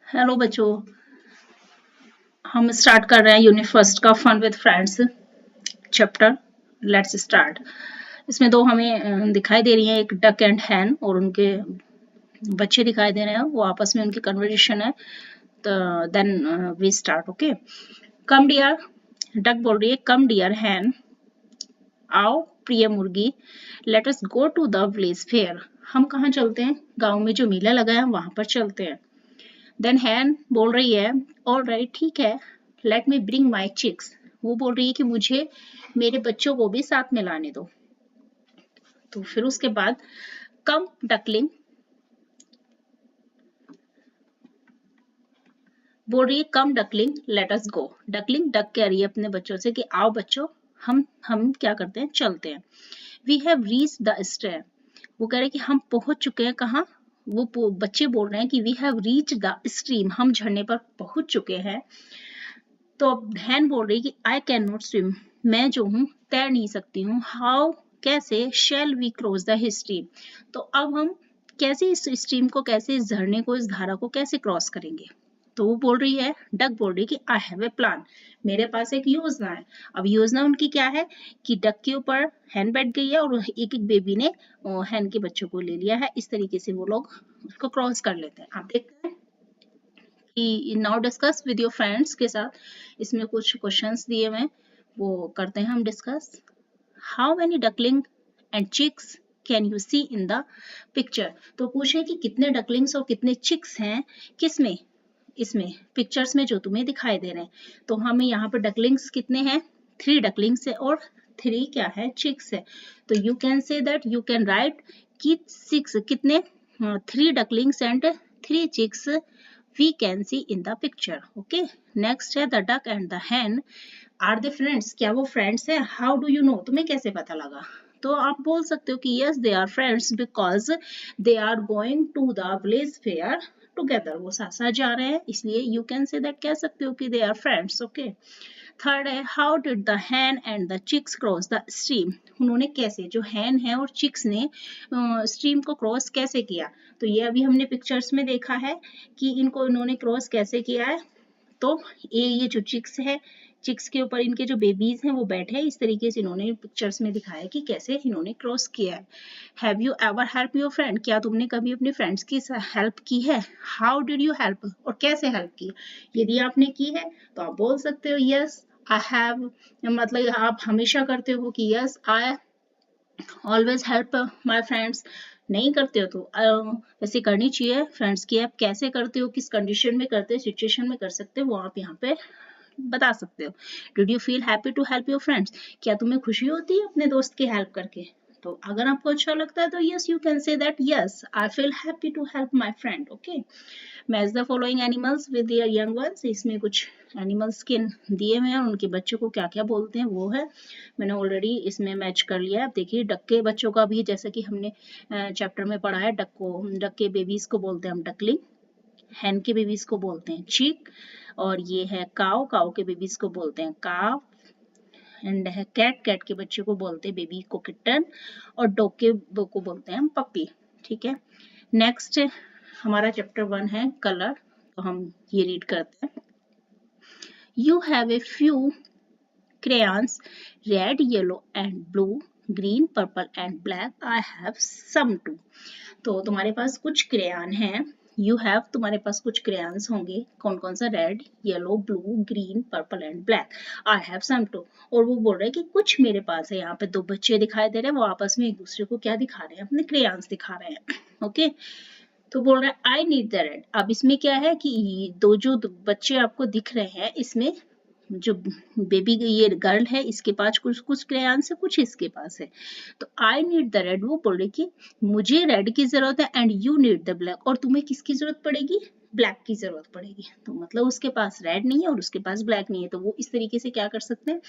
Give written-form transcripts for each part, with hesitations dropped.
Hello बच्चों, हम start कर रहे हैं यूनिट फर्स्ट का fun with friends chapter. Let's start. इसमें दो हमें दिखाई दे रही हैं, एक डक एंड हैन, और उनके बच्चे दिखाई दे रहे हैं, वो आपस में उनकी कन्वर्सेशन है। तो then we start. Okay, come dear, duck बोल रही है, कम डियर हैन, आओ प्रिय मुर्गी, let us go to the village fair. हम कहाँ चलते हैं? गांव में जो मेला लगा है वहां पर चलते हैं। देन हैन बोल रही है, ऑल राइट, ठीक है, let me bring my chicks. वो बोल रही है कि मुझे मेरे बच्चों को भी साथ में लाने दो। तो फिर उसके बाद कम डकलिंग बोल रही है, कम डकलिंग लेट अस गो। डकलिंग डक कह रही है अपने बच्चों से कि आओ बच्चों, हम क्या करते हैं, चलते हैं। We have reach the stair. वो कह रहे हैं कि हम पहुंच चुके हैं। कहाँ? वो बच्चे बोल रहे हैं कि we have reach the stream, हम झरने पर पहुंच चुके हैं। तो अब हैन बोल रही कि आई कैन नॉट स्विम, मैं जो हूँ तैर नहीं सकती हूँ। हाउ, कैसे, shall we cross the stream, तो अब हम कैसे इस स्ट्रीम को, कैसे इस झरने को, इस धारा को कैसे क्रॉस करेंगे? तो वो बोल रही है, डक बोल रही कि आई हैव ए प्लान, मेरे पास एक योजना है। अब योजना उनकी क्या है कि डक के ऊपर हैन बैठ गई है और एक एक बेबी ने हैन के बच्चों को ले लिया है। इस तरीके से वो लोग उसको क्रॉस कर लेते हैं। आप देखते हैं कि now discuss with your friends के साथ, इसमें कुछ क्वेश्चंस दिए हुए हैं, वो करते हैं हम discuss. How many duckling and chicks can you see in the picture? तो पूछे कि कितने डकलिंग्स और कितने चिक्स हैं किसमें, इसमें पिक्चर्स में जो तुम्हें दिखाई दे रहे हैं। तो हमें यहाँ पर डकलिंग्स कितने हैं? 3 डकलिंग्स है और 3 क्या है, चिक्स है। तो you can say that, you can write कि 6 कितने, 3 ducklings and 3 chicks we can see in the picture. Okay, next है the duck and the hen, are they friends? क्या वो friends है? How do you know, तुम्हें कैसे पता लगा? तो आप बोल सकते हो कि yes they are friends because they are going to the village fair together, वो साथ साथ जा रहे हैं, इसलिए you can say that, कह सकते हो कि they are friends. Okay, third है how did the hen and the chicks cross the stream, उन्होंने कैसे, जो हैन है और चिक्स ने स्ट्रीम को क्रॉस कैसे किया? तो ये अभी हमने पिक्चर्स में देखा है कि इनको इन्होंने क्रॉस कैसे किया है। तो ये जो चिक्स है, चिक्स के ऊपर इनके जो बेबीज हैं वो बैठे हैं, इस तरीके से इन्होंने पिक्चर्स में दिखाया कि कैसे इन्होंने क्रॉस किया है। Have you ever help your friend, क्या तुमने कभी अपने फ्रेंड्स की हेल्प की है? हाउ डिड यू हेल्प, और कैसे हेल्प की? यदि आपने की है तो आप बोल सकते हो यस आई हैव, मतलब आप हमेशा करते हो कि yes I always help my friends. नहीं करते हो तो वैसे करनी चाहिए फ्रेंड्स की। आप कैसे करते हो, किस कंडीशन में करते हो, सिचुएशन में कर सकते हो, वो आप यहाँ पे बता सकते हो। Did you feel happy to help your friends, क्या तुम्हें खुशी होती है अपने दोस्त की हेल्प करके? तो अगर आपको अच्छा लगता है तो yes you can say that, yes I feel happy to help my friend. Okay, match the following animals with their young ones, इसमें कुछ एनिमल्स के दिए हुए हैं, उनके बच्चों को क्या क्या बोलते हैं वो है, मैंने ऑलरेडी इसमें मैच कर लिया है। आप देखिए डक के बच्चों का भी, जैसे कि हमने चैप्टर में पढ़ा है, डक के बेबीज को बोलते हैं हम डकलिंग, हैन के बेबीज को बोलते हैं चिक, और ये है काव, काव के बेबीज को बोलते हैं काव, एंड है कैट, कैट के बच्चे को बोलते हैं बेबी को किटन, और डॉग के को बोलते हैं हम पप्पी। ठीक है, नेक्स्ट हमारा चैप्टर 1 है कलर, तो हम ये रीड करते हैं। You have a few crayons, red, yellow and blue, green, purple and black. I have some too. तो तुम्हारे पास कुछ क्रेयन हैं, यू हैव, तुम्हारे पास कुछ क्रेयंस होंगे, कौन कौन सा, red, yellow, blue, green, purple and black. I have some too, और वो बोल रहे हैं कि कुछ मेरे पास है। यहाँ पे 2 बच्चे दिखाई दे रहे हैं, वो आपस में एक दूसरे को क्या दिखा रहे हैं, अपने क्रेयंस दिखा रहे हैं। ओके, तो बोल रहा है आई नीड द रेड। अब इसमें क्या है कि जो बच्चे आपको दिख रहे हैं, इसमें जो बेबी ये गर्ल है, इसके पास कुछ कुछ क्रेयॉन्स है, कुछ इसके पास है। तो आई नीड द रेड, वो बोल रही कि मुझे रेड की जरूरत है, and you need the black, और तुम्हें किसकी जरूरत पड़ेगी, ब्लैक की जरूरत पड़ेगी। तो मतलब उसके पास रेड नहीं है और उसके पास ब्लैक नहीं है, तो वो इस तरीके से क्या कर सकते हैं,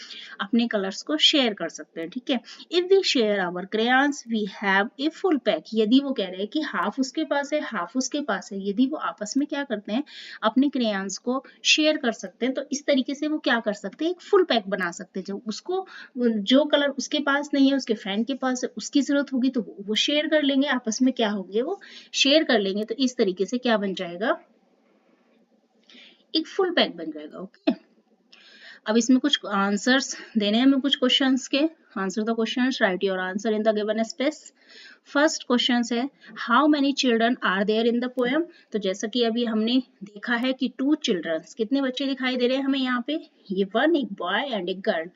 अपने कलर्स को शेयर कर सकते हैं। ठीक है, if we share our crayons we have a full pack, यदि वो कह रहे हैं कि हाफ उसके पास है हाफ उसके पास है, यदि वो आपस में क्या करते हैं, अपने क्रेयॉन्स को शेयर कर सकते हैं, तो इस तरीके से वो क्या कर सकते हैं, एक फुल पैक बना सकते हैं। जो उसको, जो कलर उसके पास नहीं है, उसके फ्रेंड के पास है, उसकी जरूरत होगी तो वो शेयर कर लेंगे, आपस में क्या होंगे, वो शेयर कर लेंगे। तो इस तरीके से क्या बन जाएगा, एक फुल पैक बन जाएगा। ओके, अब इसमें कुछ आंसर्स देने हैं हमें, कुछ क्वेश्चंस के। Answer the questions, write your answer in the given space. First question है how many children are there in the poem. तो जैसा कि अभी हमने देखा है कि 2 चिल्ड्रंस, कितने बच्चे दिखाई दे रहे हैं हमें यहाँ पे, ये 1, एक बॉय एंड एक गर्ल।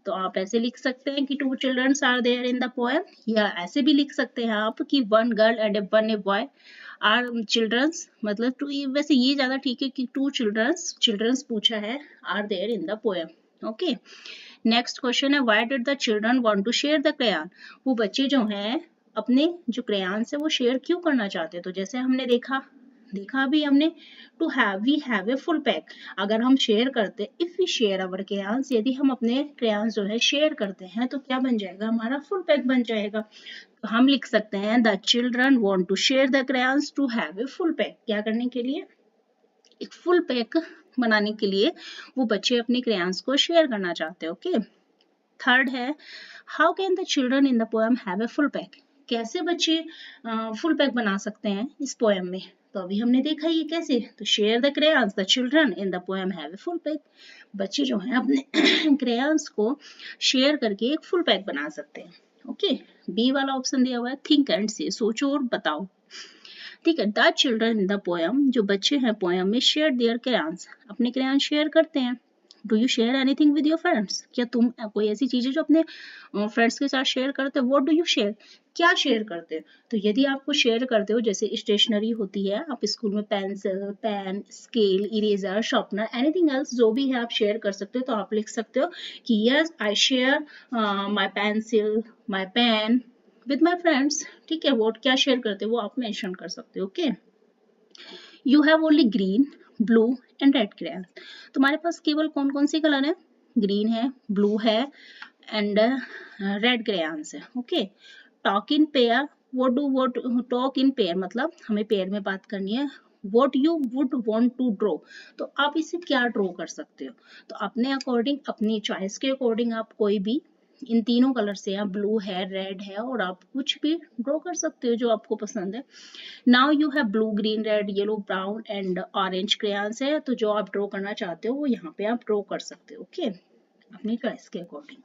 तो आप ऐसे लिख सकते हैं कि 2 childrens are there in the poem, या ऐसे भी लिख सकते हैं आप कि 1 girl and 1 boy are childrens, मतलब 2, वैसे ये ज्यादा ठीक है कि 2 चिल्ड्रंस पूछा है, are there in the poem. Okay, next question है why did the children want to share the crayon. वो बच्चे जो हैं अपने जो क्रेयन है वो शेयर क्यों करना चाहते हैं। तो जैसे हमने देखा अभी हमने, to have, we have a full pack. अगर हम शेयर करते, if we share our crayons, यदि हम अपने क्रेयंस जो है शेयर करते हैं तो क्या बन जाएगा, हमारा फुल पैक बन जाएगा। तो हम लिख सकते हैं the children want to share the crayons to have a full pack. क्या करने के लिए, एक फुल पैक बनाने के लिए वो बच्चे अपने क्रेयंस को शेयर करना चाहते हैं। ओके, थर्ड है how can the children in the poem have a full pack. कैसे बच्चे फुल पैक बना सकते हैं इस पोएम में। तो अभी हमने देखा ये कैसे, तो share the crayons, the children in the poem have a full pack. बच्चे जो हैं अपने क्रेयंस को शेयर करके एक फुल पैक बना सकते हैं। ओके, बी वाला ऑप्शन दिया हुआ है थिंक एंड से, सोचो और बताओ। ठीक है, the children in the poem, जो बच्चे हैं पोएम में, शेयर देयर क्रेयंस, अपने क्रेयंस शेयर करते हैं। Do you share anything with your friends, क्या तुम कोई ऐसी चीजें जो अपने फ्रेंड्स के साथ शेयर करते हो, व्हाट डू यू शेयर, क्या शेयर करते हो। तो यदि आप कुछ शेयर करते हो, जैसे स्टेशनरी होती है, आप स्कूल में pencil, pen, scale, eraser, sharpener, anything else जो भी है आप शेयर कर सकते हो। तो आप लिख सकते हो कि yes I share my pencil, my pen with my friends. ठीक है, वो क्या शेयर करते हो वो आप मेंशन कर सकते हो। Okay, you have only green, blue and red crayons. तुम्हारे पास केवल कौन कौन से कलर है, ग्रीन है, ब्लू है एंड रेड क्रेयंस है। Okay, talk in pair, what talk in pair मतलब हमें पेयर में बात करनी है। what you would want to draw, तो आप इसे क्या ड्रॉ कर सकते हो। तो अपने अकॉर्डिंग, अपनी चॉइस के अकॉर्डिंग आप कोई भी इन तीनों कलर से, आप ब्लू है, रेड है, और आप कुछ भी ड्रॉ कर सकते हो जो आपको पसंद है। Now you have blue, green, red, yellow, brown and orange crayons है, तो जो आप ड्रॉ करना चाहते हो वो यहाँ पे आप ड्रॉ कर सकते हो। ओके, अपनी चॉइस के अकॉर्डिंग।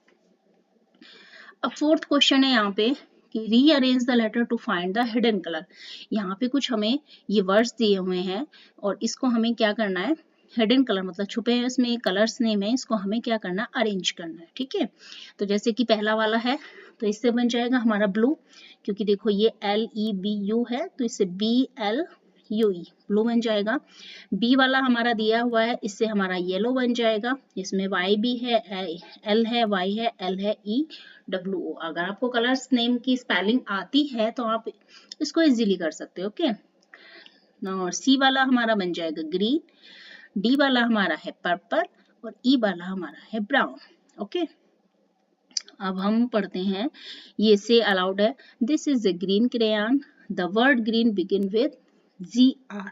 अब फोर्थ क्वेश्चन है यहाँ पे कि rearrange the letter to find the hidden colour. यहाँ पे कुछ हमें ये वर्ड्स दिए हुए हैं और इसको हमें क्या करना है, हिडन कलर मतलब छुपे हैं इसमें कलर्स नेम है, इसको हमें क्या करना है, अरेंज करना है। ठीक है, तो जैसे कि पहला वाला है तो इससे बन जाएगा हमारा ब्लू, क्योंकि देखो ये LEBU है तो इससे BLUE ब्लू बन जाएगा। बी वाला हमारा दिया हुआ है, इससे हमारा येलो बन जाएगा। इसमें Y भी है, L है, Y है, L है, EWO। अगर आपको कलर्स नेम की स्पेलिंग आती है तो आप इसको इजीली कर सकते हो। ओके, और सी वाला हमारा बन जाएगा ग्रीन, डी वाला हमारा है पर्पल और ई वाला हमारा है ब्राउन। ओके, अब हम पढ़ते हैं, ये से अलाउड है, this is a green crayon, the word green begin with GR।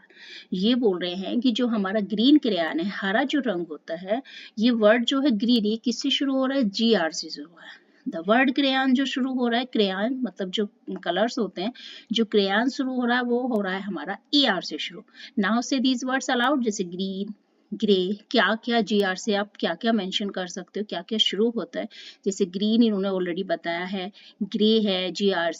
ये बोल रहे हैं कि जो हमारा ग्रीन क्रेयन है, हरा जो रंग होता है, ये वर्ड जो है ग्रीन, ये किससे शुरू हो रहा है, GR से शुरू हो रहा है। द वर्ड क्रेयन जो शुरू हो रहा है, क्रेयन मतलब जो कलर्स होते हैं, जो क्रेयन शुरू हो रहा है वो हो रहा है हमारा ER से शुरू। नाउ से दीज वर्ड्स अलाउड, जैसे ग्रीन, ग्रे, क्या क्या GR से आप क्या क्या मेंशन कर सकते हो, क्या क्या शुरू होता है। जैसे ग्रीन इन्होंने ऑलरेडी बताया है, ग्रे है GR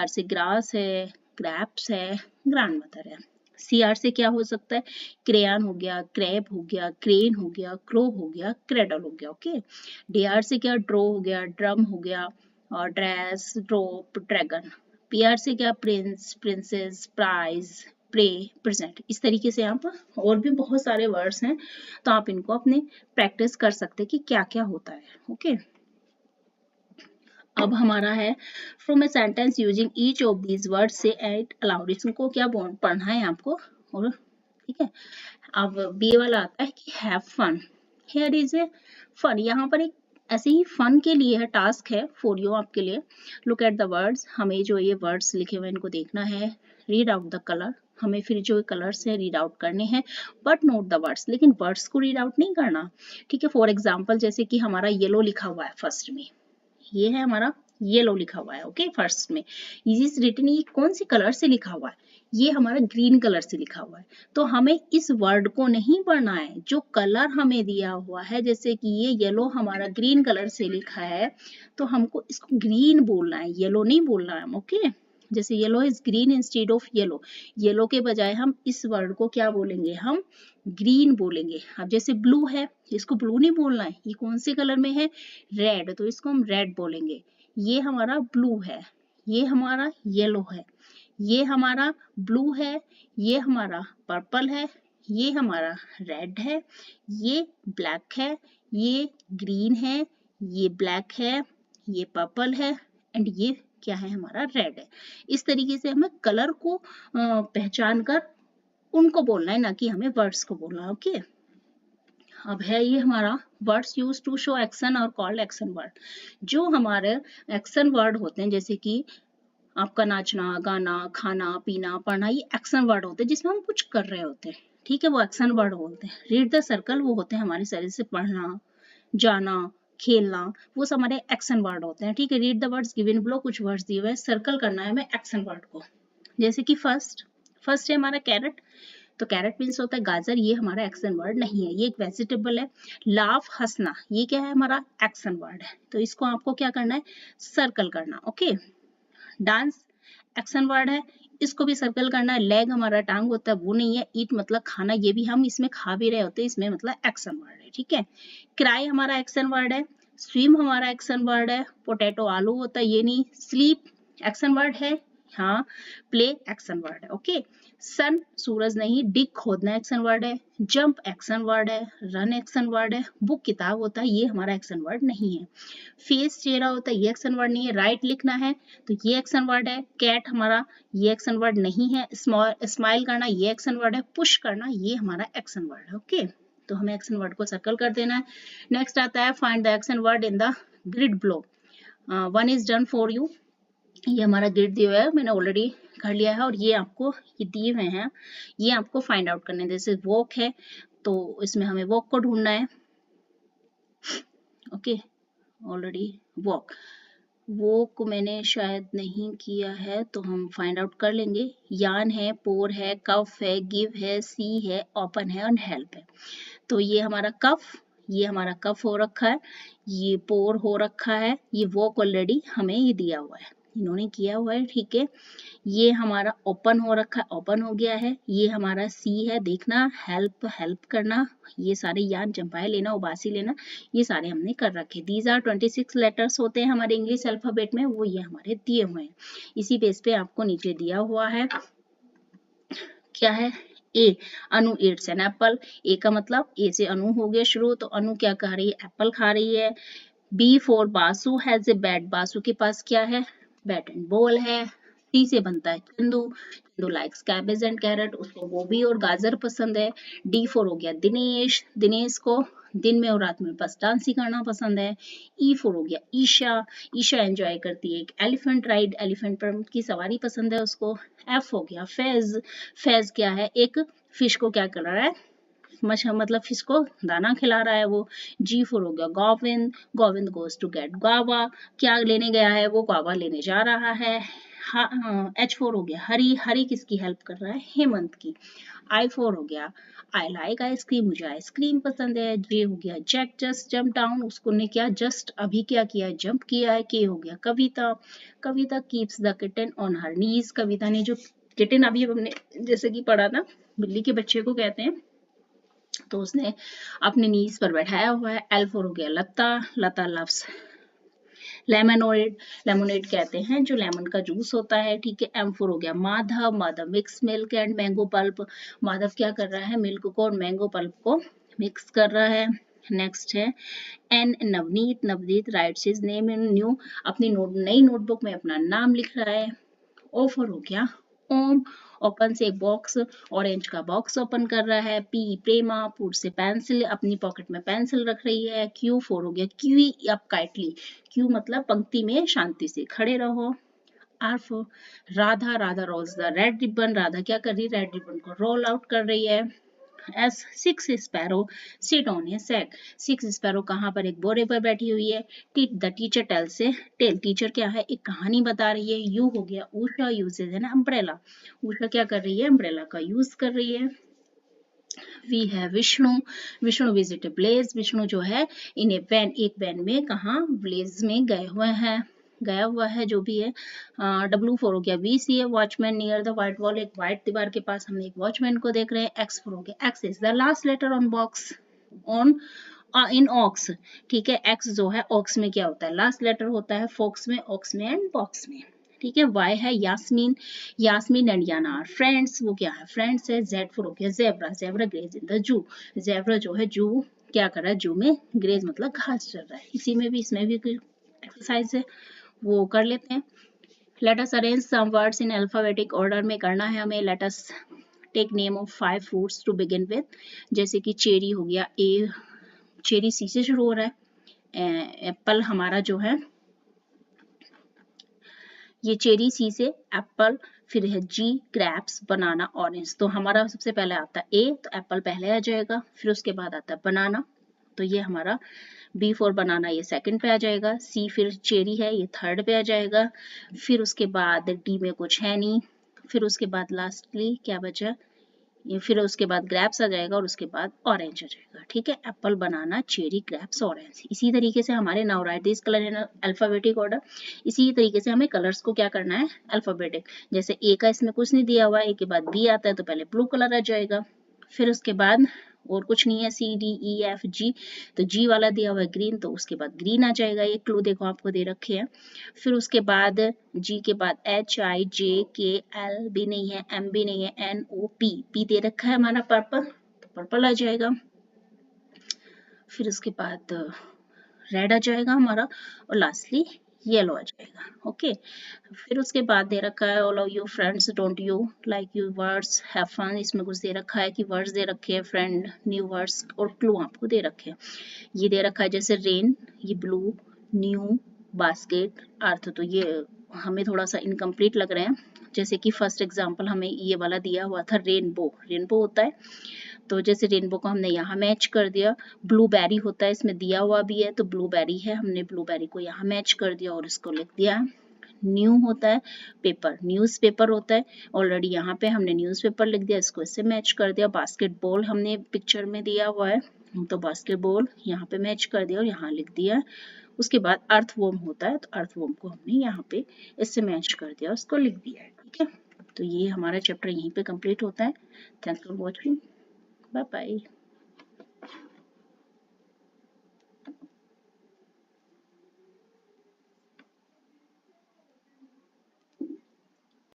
से ग्रास है, क्रैप्स है, ग्रैंड मदर है। CR से क्या हो सकता है, क्रेयन हो गया, क्रैब हो गया, क्रेन हो गया, क्रो हो गया, क्रेडल हो गया। ओके, DR से क्या, ड्रो हो गया, ड्रम हो गया, और ड्रेस, ड्रॉप, ड्रैगन। PR से क्या, prince, princess, prize, pray, present. इस तरीके से आप, और भी बहुत सारे वर्ड्स हैं तो आप इनको अपने प्रैक्टिस कर सकते हैं कि क्या क्या होता है। ओके, अब हमारा है from a sentence using each of these word से एट अलाउड। इसको क्या पढ़ना है आपको, और ठीक है। अब बी वाला आता है कि have fun, here is a fun. यहाँ पर एक ऐसे ही फन के लिए है, टास्क है फॉर यू, आपके लिए। लुक एट द वर्ड्स, हमें जो ये वर्ड्स लिखे हुए इनको देखना है। रीड आउट द कलर, हमें फिर जो कलर्स है रीड आउट करने हैं, बट नोट द वर्ड्स, लेकिन वर्ड्स को रीड आउट नहीं करना। ठीक है, फॉर एग्जाम्पल जैसे कि हमारा येलो लिखा हुआ है फर्स्ट में, ये है हमारा येलो लिखा हुआ है। ओके, फर्स्ट में इज रिटन, ये कौन सी कलर से लिखा हुआ है, ये हमारा ग्रीन कलर से लिखा हुआ है। तो हमें इस वर्ड को नहीं पढ़ना है, जो कलर हमें दिया हुआ है, जैसे कि ये येलो हमारा ग्रीन कलर से लिखा है, तो हमको इसको ग्रीन बोलना है, येलो नहीं बोलना है। ओके, जैसे yellow is green instead of yellow, yellow के बजाय हम इस वर्ड को क्या बोलेंगे, हम ग्रीन बोलेंगे। अब जैसे ब्लू है, इसको ब्लू नहीं बोलना है, ये कौन से कलर में है, रेड, तो इसको हम रेड बोलेंगे। ये हमारा ब्लू है, ये हमारा येलो है, ये हमारा ब्लू है, ये हमारा पर्पल है, ये हमारा रेड है, ये ब्लैक है, ये ग्रीन है, ये ब्लैक है, ये पर्पल है, एंड ये क्या है, हमारा रेड है। इस तरीके से हमें कलर को पहचान कर उनको बोलना है, ना कि हमें वर्ड्स को बोलना है। ओके, अब है ये हमारा words use to show action और कॉल्ड एक्शन वर्ड। जो हमारे एक्शन वर्ड होते हैं, जैसे कि आपका नाचना, गाना, खाना, पीना, पढ़ना, ये एक्शन वर्ड होते हैं जिसमें हम कुछ कर रहे होते हैं, ठीक है, वो एक्शन वर्ड बोलते हैं। रीड द सर्कल, वो होते हैं हमारे शरीर से पढ़ना, जाना, खेलना, वो सब हमारे एक्शन वर्ड होते हैं। ठीक है, read the words given below, कुछ वर्ड्स दिए हुए हैं, सर्कल करना है हमें एक्शन वर्ड को। जैसे कि फर्स्ट है हमारा कैरेट, तो कैरेट मीन्स होता है गाजर, ये हमारा एक्शन वर्ड नहीं है, ये एक वेजिटेबल है। लाफ, हंसना, ये क्या है, हमारा एक्शन वर्ड है, तो इसको आपको क्या करना है, सर्कल करना। ओके, डांस एक्शन वर्ड है, इसको भी सर्कल करना है। लेग हमारा टांग होता है, वो नहीं है। ईट मतलब खाना, ये भी हम इसमें खा भी रहे होते हैं, इसमें मतलब एक्शन वर्ड है। ठीक है, क्राई हमारा एक्शन वर्ड है, स्विम हमारा एक्शन वर्ड है, पोटैटो आलू होता है, ये नहीं। स्लीप एक्शन वर्ड है, हाँ। प्ले एक्शन वर्ड है। ओके, सन सूरज नहीं। डिग खोदना एक्शन वर्ड है, जंप एक्शन वर्ड है, रन एक्शन वर्ड है, बुक किताब होता है, ये हमारा एक्शन वर्ड नहीं है। फेस चेहरा होता है, ये एक्शन वर्ड नहीं है। राइट लिखना है, तो ये एक्शन वर्ड है। कैट हमारा ये एक्शन वर्ड नहीं है। स्माइल करना, ये एक्शन वर्ड है। पुश करना, ये हमारा एक्शन वर्ड है। ओके, तो हमें एक्शन वर्ड को सर्कल कर देना है। नेक्स्ट आता है find the action word in the grid blow. One is done for you, ये हमारा ग्रिड दिया हुआ है, मैंने ऑलरेडी कर लिया है, और ये आपको ये दिए हुए हैं, ये आपको फाइंड आउट करने हैं। जैसे वॉक है, तो इसमें हमें वॉक को ढूंढना है। ओके, ऑलरेडी वॉक, वो को मैंने शायद नहीं किया है, तो हम फाइंड आउट कर लेंगे। यान है, पोर है, कफ है, गिव है, सी है, ओपन है और हेल्प है। तो ये हमारा कफ, ये हमारा कफ हो रखा है, ये पोर हो रखा है, ये वॉक ऑलरेडी हमें ये दिया हुआ है, इन्होंने किया हुआ है। ठीक है, ये हमारा ओपन हो रखा है, ओपन हो गया है। ये हमारा सी है, देखना, हेल्प हेल्प करना, ये सारे यान, चंपाई लेना, उबासी लेना, ये सारे हमने कर रखे। दीज आर 26 लेटर्स होते हैं हमारे इंग्लिश अल्फाबेट में, वो ये हमारे दिए हुए हैं। इसी बेस पे आपको नीचे दिया हुआ है, क्या है, ए, अनु ईट्स एन एप्पल। ए का मतलब ए से अनु हो गया शुरू, तो अनु क्या खा रही है, एप्पल खा रही है। B for Basu has a bat, Basu के पास क्या है, बैट एंड बॉल है। सी से बनता है Chandu, Chandu likes cabbage and carrot, उसको गोभी और गाजर पसंद है। डी फॉर हो गया दिनेश, दिनेश को दिन में और रात में बस डांस ही करना पसंद है। ई फॉर हो गया ईशा, ईशा एंजॉय करती है एक एलिफेंट राइड, एलिफेंट पर की सवारी पसंद है उसको। एफ हो गया फैज, फैज क्या है, एक फिश को क्या कर रहा है, मतलब फिश को दाना खिला रहा है वो। जी फॉर हो गया Govind, Govind goes to get guava, क्या लेने गया है, वो गावा लेने जा रहा है। एच फॉर हो गया हरी, हरी किसकी हेल्प कर रहा है, हेमंत की। आई फॉर हो गया आई लाइक आइसक्रीम, मुझे आइसक्रीम पसंद है। जे हो गया जैक जस्ट जंप डाउन, उसको ने क्या जस्ट अभी क्या किया, जंप किया है। के हो गया Kavita, Kavita keeps the kitten on her knees, Kavita ने जो किटन अभी हमने जैसे कि पढ़ा था, बिल्ली के बच्चे को कहते हैं, तो उसने अपने नीज पर बैठाया हुआ है। एल फॉर हो गया लता, लता लव्स लेमोनेड, लेमोनेड कहते हैं जो लेमन का जूस होता है। ठीक है, एम फॉर हो गया Madhav, Madhav mix milk and mango pulp, Madhav क्या कर रहा है, मिल्क को और मैंगो पल्प को मिक्स कर रहा है। नेक्स्ट है N, Navneet, Navneet writes his name in new, अपनी नई नोटबुक में अपना नाम लिख रहा है। ओ फॉर हो गया ओम, ओपन से एक बॉक्स, ऑरेंज का बॉक्स ओपन कर रहा है। पी प्रेमा, पुट से पेंसिल, अपनी पॉकेट में पेंसिल रख रही है। क्यू फॉर हो गया क्यू अप काइटली, क्यू मतलब पंक्ति में शांति से खड़े रहो। R for Radha, Radha rolls the red ribbon, Radha क्या कर रही है, रेड रिबन को रोल आउट कर रही है। as 6 sparrow sit on a sack. 6 sparrow कहाँ पर एक बोरे पर बैठी हुई है. The teacher tells a tale. Teacher क्या है, एक कहानी बता रही है. यू हो गया Usha uses an umbrella. Usha क्या कर रही है, अम्ब्रेला का यूज कर रही है. वी है Vishnu. Vishnu visit a place. Vishnu जो है इन ए वैन, एक वैन में कहाँ, प्लेस में गए हुए हैं, गया हुआ है जो भी है. W4 हो गया we see a watchman near the white wall. एक व्हाइट दीवार के पास हमने एक वॉचमैन को देख रहे हैं. X4 हो गया X is the last letter on box on in ox. ठीक है, एक्स जो है ऑक्स में क्या होता है, लास्ट लेटर होता है. फोक्स में, ऑक्स में एंड बॉक्स में. ठीक है. वाई है Yasmin. Yasmin and Yana are friends. वो क्या है, फ्रेंड्स है. Z4 हो गया zebra. Zebra grazes in the zoo. Zebra जो है जू क्या कर रहा है, जू में ग्रेज मतलब घास चल रहा है. इसी में भी, इसमें भी एक्सरसाइज है, वो कर लेते हैं. Let us arrange some words in alphabetic order में करना है हमें. Let us take name of 5 fruits to begin with. जैसे कि चेरी हो गया, ए, चेरी सी से शुरू हो रहा है. एप्पल हमारा जो है, ये चेरी सी से एप्पल. फिर है जी ग्रेप्स, बनाना, ऑरेंज. तो हमारा सबसे पहले आता है ए, तो एप्पल पहले आ जाएगा. फिर उसके बाद आता है बनाना, तो ये हमारा बी फॉर बनाना, ये सेकंड पे आ जाएगा. सी फिर चेरी है, ये थर्ड पे आ जाएगा. फिर उसके बाद डी में कुछ है नहीं. फिर उसके बाद लास्टली क्या बचा, ये फिर उसके बाद ग्रेप्स आ जाएगा और उसके बाद ऑरेंज आ जाएगा. ठीक है, एप्पल, बनाना, चेरी, ग्रेप्स, ऑरेंज. इसी तरीके से हमारे now right this colour in alphabetic order. इसी तरीके से हमें कलर्स को क्या करना है, अल्फाबेटिक. जैसे ए का इसमें कुछ नहीं दिया हुआ है, ए के बाद बी आता है तो पहले ब्लू कलर आ जाएगा. फिर उसके बाद और कुछ नहीं है, C D E F G, तो जी वाला दिया हुआ है ग्रीन, तो उसके बाद ग्रीन आ जाएगा. ये क्लू देखो आपको दे रखे हैं. फिर उसके बाद जी के बाद एच आई जे के एल भी नहीं है, एम भी नहीं है, एन ओ पी, पी दे रखा है हमारा पर्पल, तो पर्पल आ जाएगा. फिर उसके बाद रेड आ जाएगा हमारा, और लास्टली येलो आ जाएगा. ओके. फिर उसके बाद दे रखा है all of you friends don't you like you words have fun. इसमें कुछ दे रखा है कि वर्ड्स दे रखे हैं, फ्रेंड, न्यू वर्ड्स और क्लू आपको दे रखे हैं. ये दे रखा है जैसे रेन, ये ब्लू, न्यू, बास्केट, अर्थ. तो ये हमें थोड़ा सा इनकम्प्लीट लग रहे हैं. जैसे कि फर्स्ट एग्जांपल हमें ये वाला दिया हुआ था, रेनबो. रेनबो होता है, तो जैसे रेनबो को हमने यहाँ मैच कर दिया. ब्लूबेरी होता है, इसमें दिया हुआ भी है, तो ब्लूबेरी है, हमने ब्लूबेरी को यहाँ मैच कर दिया और इसको लिख दिया. न्यू होता है पेपर, न्यूज़ पेपर होता है, ऑलरेडी यहाँ पे हमने न्यूज़ पेपर लिख दिया, इसको इससे मैच कर दिया. बास्केटबॉल हमने पिक्चर में दिया हुआ है, तो बास्केटबॉल यहाँ पे मैच कर दिया और यहाँ लिख दिया. उसके बाद अर्थवॉर्म होता है, तो अर्थवॉर्म को हमने यहाँ पे इससे मैच कर दिया, उसको लिख दिया है. ठीक है, तो ये हमारा चैप्टर यहीं पे कंप्लीट होता है. Thanks for watching. Bye bye.